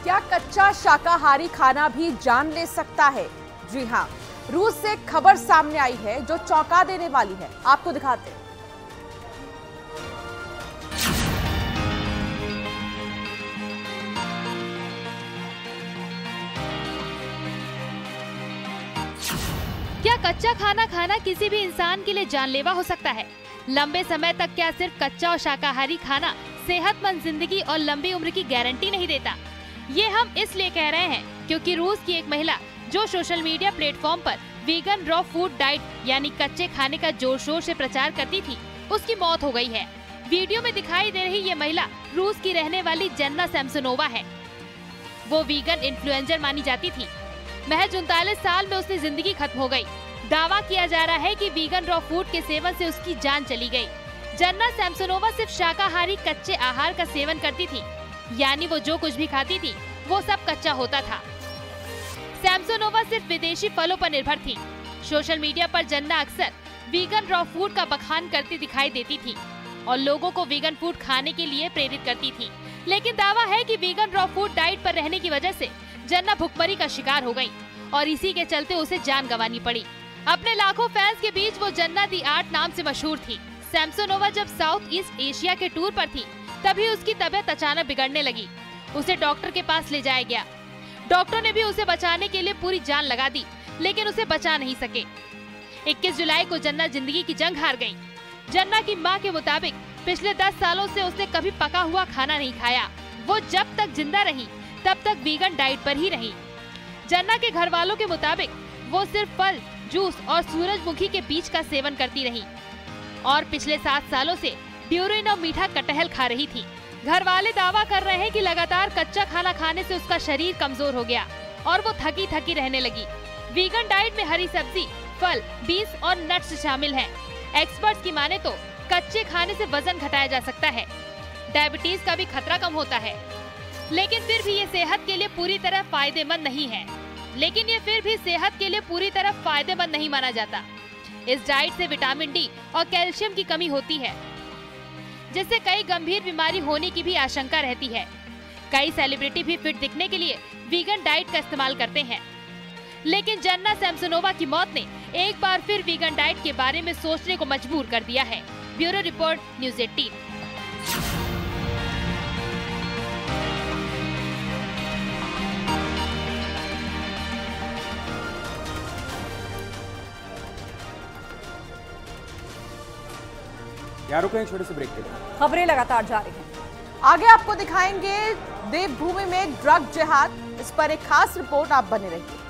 क्या कच्चा शाकाहारी खाना भी जान ले सकता है? जी हां, रूस से खबर सामने आई है जो चौंका देने वाली है। आपको दिखाते हैं। क्या कच्चा खाना खाना किसी भी इंसान के लिए जानलेवा हो सकता है? लंबे समय तक क्या सिर्फ कच्चा और शाकाहारी खाना सेहतमंद जिंदगी और लंबी उम्र की गारंटी नहीं देता? ये हम इसलिए कह रहे हैं क्योंकि रूस की एक महिला जो सोशल मीडिया प्लेटफॉर्म पर वीगन रॉ फूड डाइट यानी कच्चे खाने का जोर शोर से प्रचार करती थी, उसकी मौत हो गई है। वीडियो में दिखाई दे रही ये महिला रूस की रहने वाली जन्ना सैमसोनोवा है। वो वीगन इन्फ्लुएंसर मानी जाती थी। महज 39 साल में उसकी जिंदगी खत्म हो गई। दावा किया जा रहा है कि वीगन रॉ फूड के सेवन से उसकी जान चली गई। जन्ना सैमसोनोवा सिर्फ शाकाहारी कच्चे आहार का सेवन करती थी, यानी वो जो कुछ भी खाती थी वो सब कच्चा होता था। सैमसोनोवा सिर्फ विदेशी फलों पर निर्भर थी। सोशल मीडिया पर जन्ना अक्सर वीगन रॉ फूड का बखान करती दिखाई देती थी और लोगों को वीगन फूड खाने के लिए प्रेरित करती थी। लेकिन दावा है कि वीगन रॉ फूड डाइट पर रहने की वजह से जन्ना भुखमरी का शिकार हो गई और इसी के चलते उसे जान गंवानी पड़ी। अपने लाखों फैंस के बीच वो जन्ना दी आर्ट नाम से मशहूर थी। सैमसोनोवा जब साउथ ईस्ट एशिया के टूर पर थी तभी उसकी तबीयत अचानक बिगड़ने लगी। उसे डॉक्टर के पास ले जाया गया। डॉक्टर ने भी उसे बचाने के लिए पूरी जान लगा दी, लेकिन उसे बचा नहीं सके। 21 जुलाई को जन्ना जिंदगी की जंग हार गई। जन्ना की मां के मुताबिक पिछले 10 सालों से उसने कभी पका हुआ खाना नहीं खाया। वो जब तक जिंदा रही तब तक वीगन डाइट पर ही रही। जन्ना के घर वालों के मुताबिक वो सिर्फ फल, जूस और सूरजमुखी के बीज का सेवन करती रही और पिछले 7 सालों से ड्यूरिन और मीठा कटहल खा रही थी। घर वाले दावा कर रहे हैं कि लगातार कच्चा खाना खाने से उसका शरीर कमजोर हो गया और वो थकी थकी रहने लगी। वीगन डाइट में हरी सब्जी, फल, बीज और नट्स शामिल हैं। एक्सपर्ट्स की माने तो कच्चे खाने से वजन घटाया जा सकता है, डायबिटीज का भी खतरा कम होता है। लेकिन फिर भी ये सेहत के लिए पूरी तरह फायदेमंद नहीं माना जाता। इस डाइट से विटामिन डी और कैल्शियम की कमी होती है, जिससे कई गंभीर बीमारी होने की भी आशंका रहती है। कई सेलिब्रिटी भी फिट दिखने के लिए वीगन डाइट का इस्तेमाल करते हैं। लेकिन जन्ना सैमसोनोवा की मौत ने एक बार फिर वीगन डाइट के बारे में सोचने को मजबूर कर दिया है। Bureau report, news 18। यारों कहीं छोटे से ब्रेक के लिए खबरें लगातार जारी हैं। आगे आपको दिखाएंगे देवभूमि में ड्रग जिहाद। इस पर एक खास रिपोर्ट, आप बने रहिए।